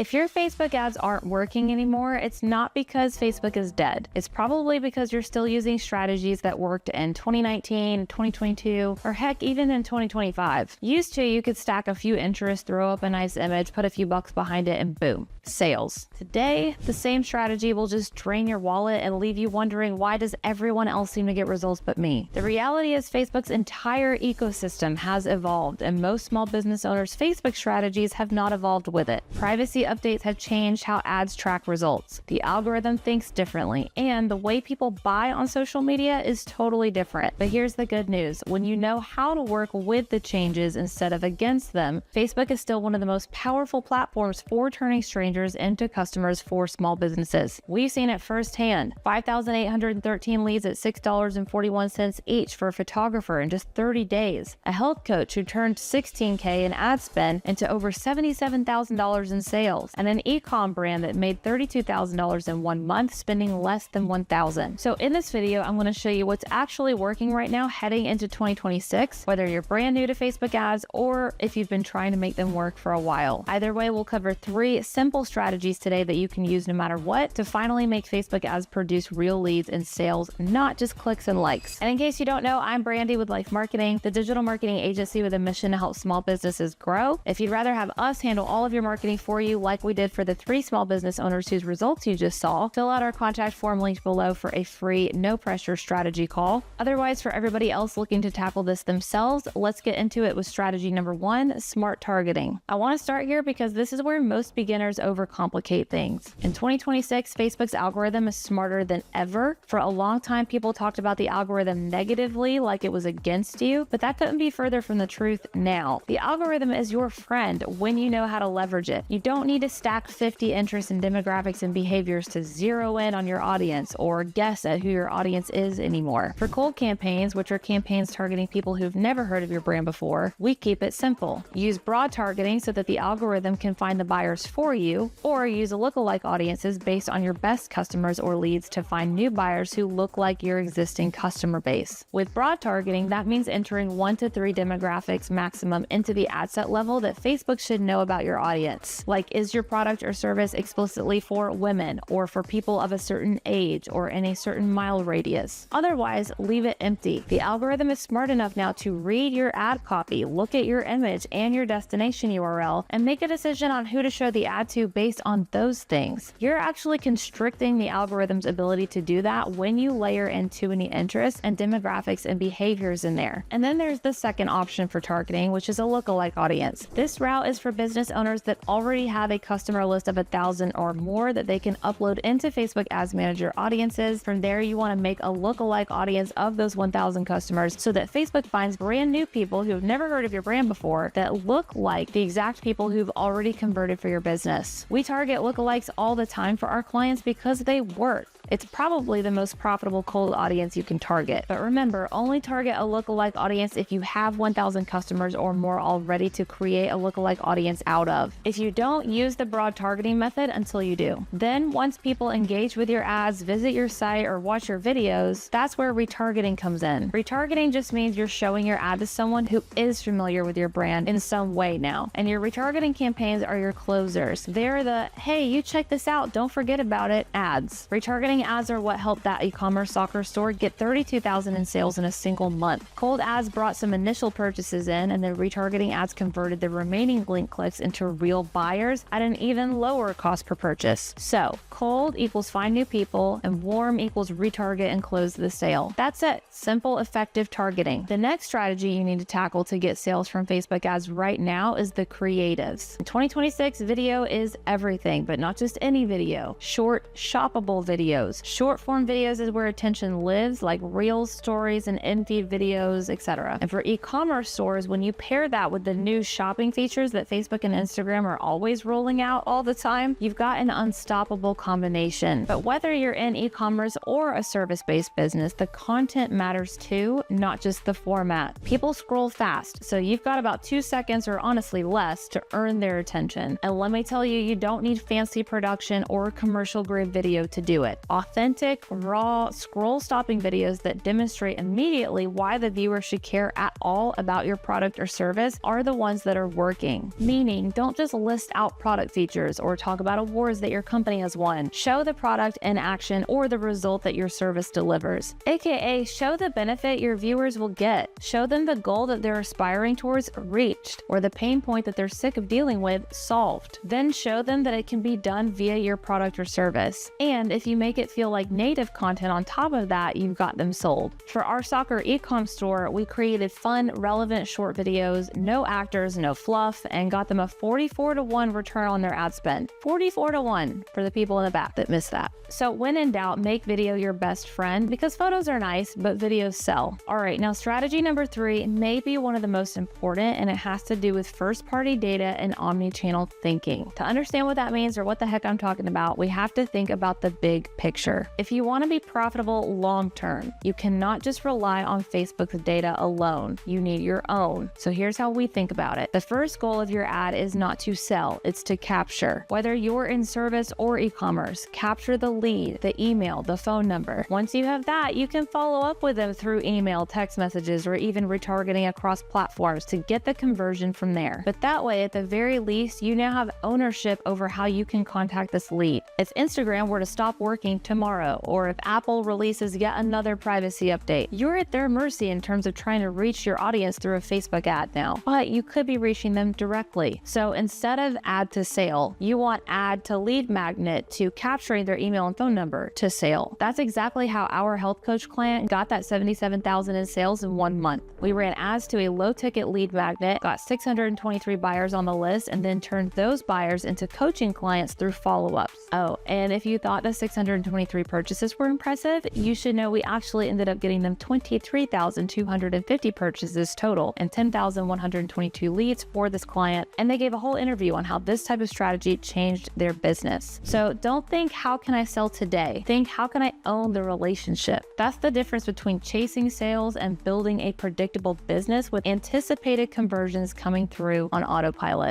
If your Facebook ads aren't working anymore, it's not because Facebook is dead. It's probably because you're still using strategies that worked in 2019, 2022, or heck, even in 2025. Used to, you could stack a few interests, throw up a nice image, put a few bucks behind it, and boom, sales. Today, the same strategy will just drain your wallet and leave you wondering, why does everyone else seem to get results but me? The reality is Facebook's entire ecosystem has evolved, and most small business owners' Facebook strategies have not evolved with it. Privacy updates have changed how ads track results. The algorithm thinks differently, and the way people buy on social media is totally different. But here's the good news. When you know how to work with the changes instead of against them, Facebook is still one of the most powerful platforms for turning strangers into customers for small businesses. We've seen it firsthand. 5,813 leads at $6.41 each for a photographer in just 30 days. A health coach who turned $16K in ad spend into over $77,000 in sales, and an ecom brand that made $32,000 in 1 month, spending less than $1,000. So in this video, I'm going to show you what's actually working right now heading into 2026, whether you're brand new to Facebook ads or if you've been trying to make them work for a while. Either way, we'll cover 3 simple strategies today that you can use no matter what to finally make Facebook ads produce real leads and sales, not just clicks and likes. And in case you don't know, I'm Brandy with Life Marketing, the digital marketing agency with a mission to help small businesses grow. If you'd rather have us handle all of your marketing for you, like we did for the 3 small business owners whose results you just saw, fill out our contact form linked below for a free, no pressure strategy call. Otherwise, for everybody else looking to tackle this themselves, let's get into it with strategy number 1, smart targeting. I want to start here because this is where most beginners overcomplicate things. In 2026, Facebook's algorithm is smarter than ever. For a long time, people talked about the algorithm negatively, like it was against you, but that couldn't be further from the truth now. The algorithm is your friend when you know how to leverage it. You don't need to stack 50 interests and demographics and behaviors to zero in on your audience or guess at who your audience is anymore. For cold campaigns, which are campaigns targeting people who've never heard of your brand before, we keep it simple. Use broad targeting so that the algorithm can find the buyers for you, or use lookalike audiences based on your best customers or leads to find new buyers who look like your existing customer base. With broad targeting, that means entering 1 to 3 demographics maximum into the ad set level that Facebook should know about your audience. Like, is your product or service explicitly for women or for people of a certain age or in a certain mile radius? Otherwise, leave it empty. The algorithm is smart enough now to read your ad copy, look at your image and your destination URL, and make a decision on who to show the ad to based on those things. You're actually constricting the algorithm's ability to do that when you layer in too many interests and demographics and behaviors in there. And then there's the second option for targeting, which is a lookalike audience. This route is for business owners that already have a customer list of 1,000 or more that they can upload into Facebook Ads Manager audiences. From there, you want to make a lookalike audience of those 1,000 customers so that Facebook finds brand new people who have never heard of your brand before that look like the exact people who've already converted for your business. We target lookalikes all the time for our clients because they work. It's probably the most profitable cold audience you can target. But remember, only target a lookalike audience if you have 1,000 customers or more already to create a lookalike audience out of. If you don't, use the broad targeting method until you do. Then once people engage with your ads, visit your site, or watch your videos, that's where retargeting comes in. Retargeting just means you're showing your ad to someone who is familiar with your brand in some way now. And your retargeting campaigns are your closers. They're the, hey, you check this out, don't forget about it, ads. Retargeting ads are what helped that e-commerce soccer store get $32,000 in sales in a single month. Cold ads brought some initial purchases in, and then retargeting ads converted the remaining link clicks into real buyers at an even lower cost per purchase. So cold equals find new people, and warm equals retarget and close the sale. That's it. Simple, effective targeting. The next strategy you need to tackle to get sales from Facebook ads right now is the creatives. In 2026, video is everything, but not just any video. Short, shoppable videos. Short form videos is where attention lives, like reels, stories, and in-feed videos, etc. And for e-commerce stores, when you pair that with the new shopping features that Facebook and Instagram are always rolling out all the time, you've got an unstoppable combination. But whether you're in e-commerce or a service-based business, the content matters too, not just the format. People scroll fast, so you've got about 2 seconds, or honestly less, to earn their attention. And let me tell you, you don't need fancy production or commercial grade video to do it. Authentic, raw, scroll-stopping videos that demonstrate immediately why the viewer should care at all about your product or service are the ones that are working. Meaning, don't just list out product features or talk about awards that your company has won. Show the product in action or the result that your service delivers. AKA, show the benefit your viewers will get. Show them the goal that they're aspiring towards reached, or the pain point that they're sick of dealing with solved. Then show them that it can be done via your product or service. And if you make it feel like native content on top of that, you've got them sold. For our soccer ecom store, we created fun, relevant short videos, no actors, no fluff, and got them a 44-to-1 return on their ad spend. 44-to-1 for the people in the back that missed that. So when in doubt, make video your best friend, because photos are nice, but videos sell. All right, now strategy number 3 may be one of the most important, and it has to do with first-party data and omnichannel thinking. To understand what that means or what the heck I'm talking about, we have to think about the big picture. If you want to be profitable long-term, you cannot just rely on Facebook's data alone. You need your own. So here's how we think about it. The first goal of your ad is not to sell, it's to capture. Whether you're in service or e-commerce, capture the lead, the email, the phone number. Once you have that, you can follow up with them through email, text messages, or even retargeting across platforms to get the conversion from there. But that way, at the very least, you now have ownership over how you can contact this lead. If Instagram were to stop working tomorrow, or if Apple releases yet another privacy update, you're at their mercy in terms of trying to reach your audience through a Facebook ad now, but you could be reaching them directly. So instead of ad to sale, you want ad to lead magnet to capturing their email and phone number to sale. That's exactly how our health coach client got that $77,000 in sales in 1 month. We ran ads to a low ticket lead magnet, got 623 buyers on the list, and then turned those buyers into coaching clients through follow-ups. Oh, and if you thought the 623 purchases were impressive, you should know we actually ended up getting them 23,250 purchases total and 10,122 leads for this client. And they gave a whole interview on how this type of strategy changed their business. So don't think, how can I sell today? Think, how can I own the relationship? That's the difference between chasing sales and building a predictable business with anticipated conversions coming through on autopilot.